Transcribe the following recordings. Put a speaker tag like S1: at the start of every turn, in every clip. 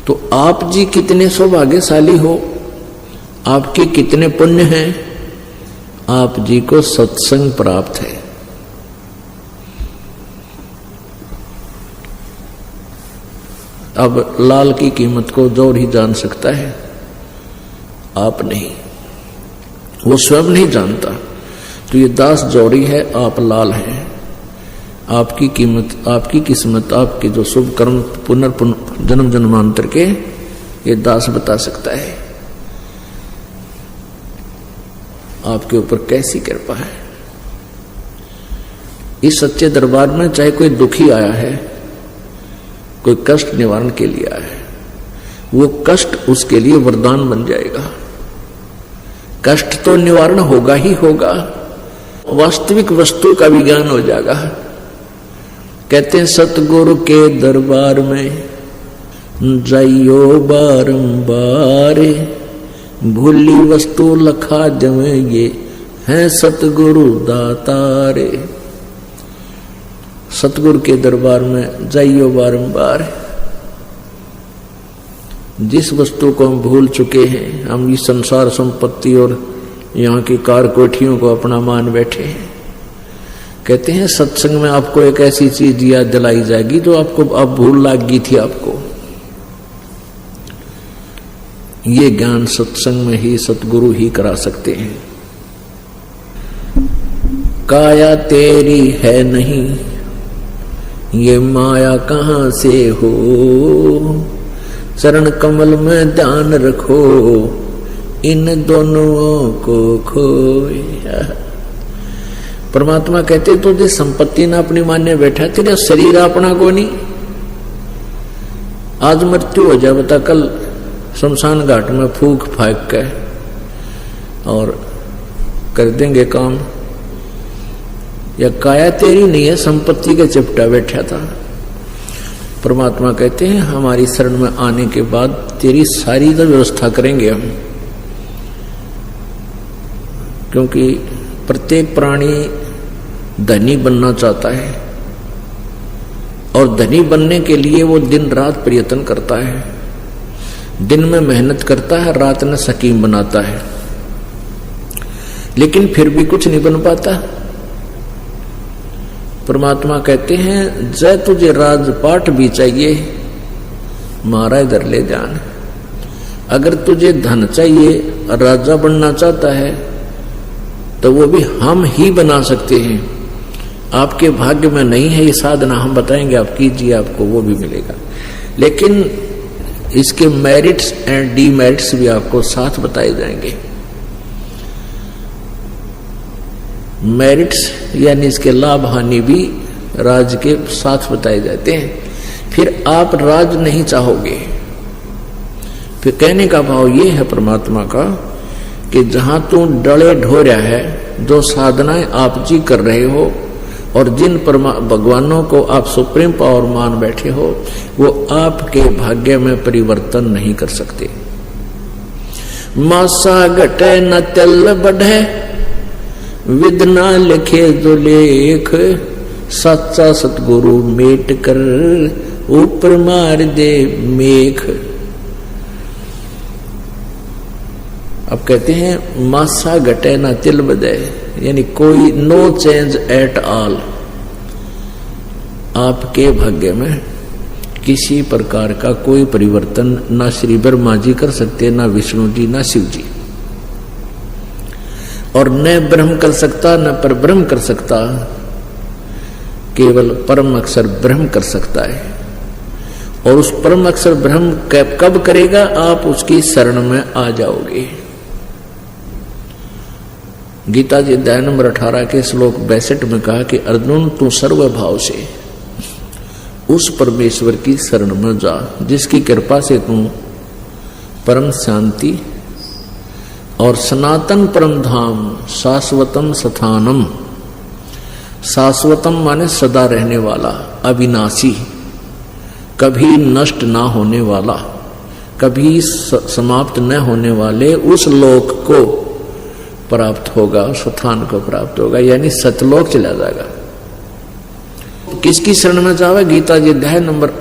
S1: तो आप जी कितने सौभाग्यशाली हो, आपके कितने पुण्य हैं, आप जी को सत्संग प्राप्त है। अब लाल की कीमत को जोर ही जान सकता है, आप नहीं, वो स्वयं नहीं जानता। तो ये दास जौहरी है, आप लाल हैं। आपकी कीमत, आपकी किस्मत, आपके जो शुभ कर्म जन्म जन्मांतर के, ये दास बता सकता है आपके ऊपर कैसी कृपा है। इस सच्चे दरबार में चाहे कोई दुखी आया है, कोई कष्ट निवारण के लिए आया है, वो कष्ट उसके लिए वरदान बन जाएगा। कष्ट तो निवारण होगा ही होगा, वास्तविक वस्तु का विज्ञान हो जाएगा। कहते हैं सतगुरु के दरबार में जाइयो बारंबार, भूली वस्तु लखा जमे ये हैं सतगुरु दातारे। सतगुरु के दरबार में जाइयो बारंबार। जिस वस्तु को हम भूल चुके हैं, हम इस संसार संपत्ति और यहाँ की कार कोठियों को अपना मान बैठे हैं, कहते हैं सत्संग में आपको एक ऐसी चीज याद दिलाई जाएगी जो आपको अब भूल लग गई थी। आपको ये ज्ञान सत्संग में ही सतगुरु ही करा सकते हैं। काया तेरी है नहीं, ये माया कहां से हो, चरण कमल में ध्यान रखो, इन दोनों को खोया। परमात्मा कहते तुझे संपत्ति ना अपनी मान्य बैठा, तेरा शरीर अपना को नहीं। आज मृत्यु हो जाए बता, कल शमशान घाट में फूक फाक के और कर देंगे काम। या काया तेरी नहीं है, संपत्ति के चिपटा बैठा था। परमात्मा कहते हैं हमारी शरण में आने के बाद तेरी सारी व्यवस्था करेंगे हम, क्योंकि प्रत्येक प्राणी धनी बनना चाहता है और धनी बनने के लिए वो दिन रात प्रयत्न करता है। दिन में मेहनत करता है, रात में सकीम बनाता है, लेकिन फिर भी कुछ नहीं बन पाता। परमात्मा कहते हैं जय तुझे राजपाट भी चाहिए, मारा इधर ले जान। अगर तुझे धन चाहिए, राजा बनना चाहता है, तो वो भी हम ही बना सकते हैं। आपके भाग्य में नहीं है ये साधना, हम बताएंगे, आप कीजिए, आपको वो भी मिलेगा। लेकिन इसके मेरिट्स एंड डीमेरिट्स भी आपको साथ बताए जाएंगे। मेरिट्स यानी इसके लाभ हानि भी राज के साथ बताए जाते हैं। फिर आप राज नहीं चाहोगे। फिर कहने का भाव ये है परमात्मा का कि जहां तू डले ढो रहा है, जो साधनाएं आप जी कर रहे हो और जिन भगवानों को आप सुप्रीम पावर मान बैठे हो, वो आपके भाग्य में परिवर्तन नहीं कर सकते। मासा घटे न तेल बढ़े, विदना लिखे जो लेख, सच्चा सतगुरु मेट कर ऊपर मार दे मेघ। अब कहते हैं मासा घटे ना तिल बदे, यानी कोई नो चेंज एट ऑल। आपके भाग्य में किसी प्रकार का कोई परिवर्तन ना श्री ब्रह्मा जी कर सकते, ना विष्णु जी, ना शिव जी, और न ब्रह्म कर सकता, न पर ब्रह्म कर सकता। केवल परम अक्षर ब्रह्म कर सकता है। और उस परम अक्षर ब्रह्म कब करेगा? आप उसकी शरण में आ जाओगे। गीता जी अध्याय नंबर 18 के श्लोक 62 में कहा कि अर्जुन तू सर्वभाव से उस परमेश्वर की शरण में जा, जिसकी कृपा से तू परम शांति और सनातन परम धाम, शाश्वतम स्थानम, शाश्वतम माने सदा रहने वाला, अविनाशी, कभी नष्ट ना होने वाला, कभी समाप्त न होने वाले उस लोक को प्राप्त होगा, स्थान को प्राप्त होगा, यानी सतलोक चला जाएगा। किसकी शरण में जावे? गीता जी अध्याय नंबर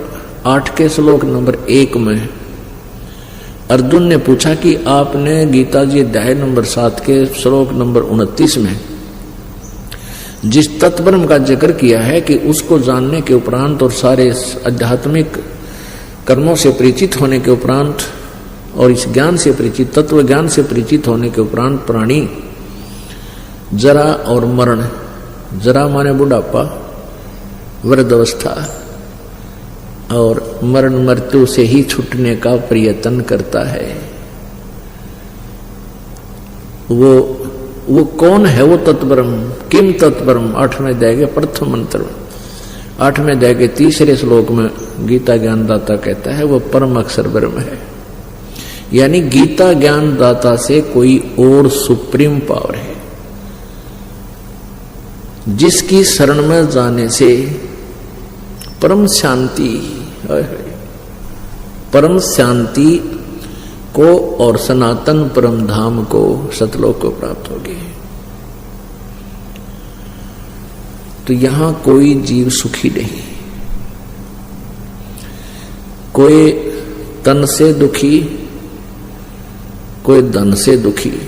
S1: 8 के श्लोक नंबर 1 में अर्जुन ने पूछा कि आपने गीता जी अध्याय नंबर 7 के श्लोक नंबर 29 में जिस तत्ब्रह्म का जिक्र किया है कि उसको जानने के उपरांत और सारे आध्यात्मिक कर्मों से परिचित होने के उपरांत और इस ज्ञान से परिचित, तत्व ज्ञान से परिचित होने के उपरांत प्राणी जरा और मरण, जरा माने बुढ़ापा, वृद्धावस्था और मरण मृत्यु से ही छूटने का प्रयत्न करता है। वो कौन है? वो तत्ब्रह्म, किम तत्ब्रह्म, 8वें अध्याय के प्रथम मंत्र, 8वें अध्याय के 3रे श्लोक में गीता ज्ञानदाता कहता है वो परम अक्षर ब्रह्म है। यानी गीता ज्ञानदाता से कोई और सुप्रीम पावर है जिसकी शरण में जाने से परम शांति, परम शांति को और सनातन परम धाम को, सतलोक को प्राप्त होगी। तो यहां कोई जीव सुखी नहीं, कोई तन से दुखी, कोई धन से दुखी,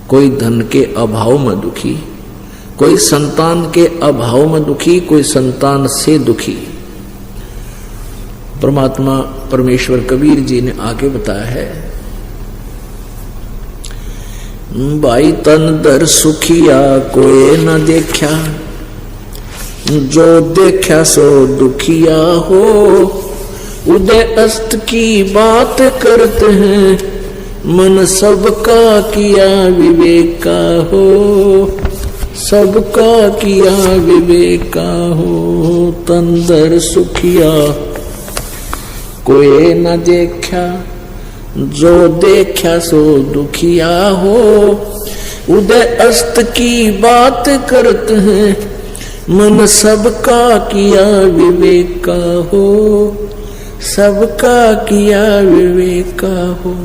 S1: कोई धन के अभाव में दुखी, कोई संतान के अभाव में दुखी, कोई संतान से दुखी। परमात्मा परमेश्वर कबीर जी ने आगे बताया है, भाई तन दर सुखिया कोई न देखा, जो देखा सो दुखिया हो। उदय अस्त की बात करते हैं, मन सबका किया विवेक का हो, सबका किया विवेक का हो। तंदर सुखिया कोई न देखा, जो देखा सो दुखिया हो। उदय अस्त की बात करते हैं, मन सबका किया विवेक का हो, सबका किया विवेक का हो।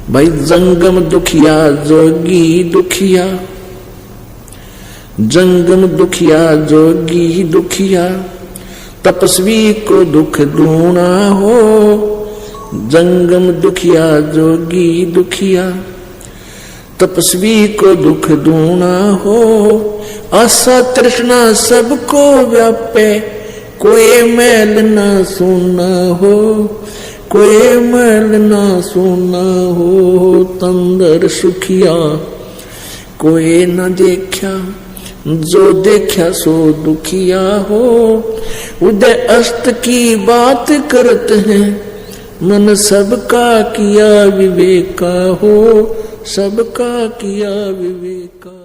S1: भाई जंगम दुखिया जोगी दुखिया, जंगम दुखिया जोगी दुखिया, तपस्वी को दुख दूना हो। जंगम दुखिया जोगी दुखिया, तपस्वी को दुख दूना हो। आशा तृष्णा सबको व्यापे, कोई मैल ना सुना हो, कोई मैल ना सुना हो। तंदर सुखिया कोई न देखा, जो देखा सो दुखिया हो। उदय अस्त की बात करते हैं, मन सबका किया विवेक का हो, सबका किया विवेक का।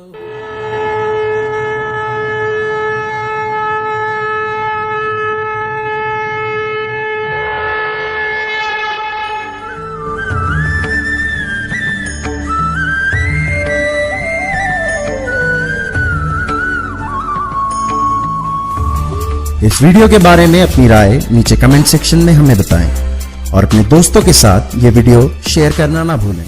S2: इस वीडियो के बारे में अपनी राय नीचे कमेंट सेक्शन में हमें बताएं और अपने दोस्तों के साथ ये वीडियो शेयर करना ना भूलें।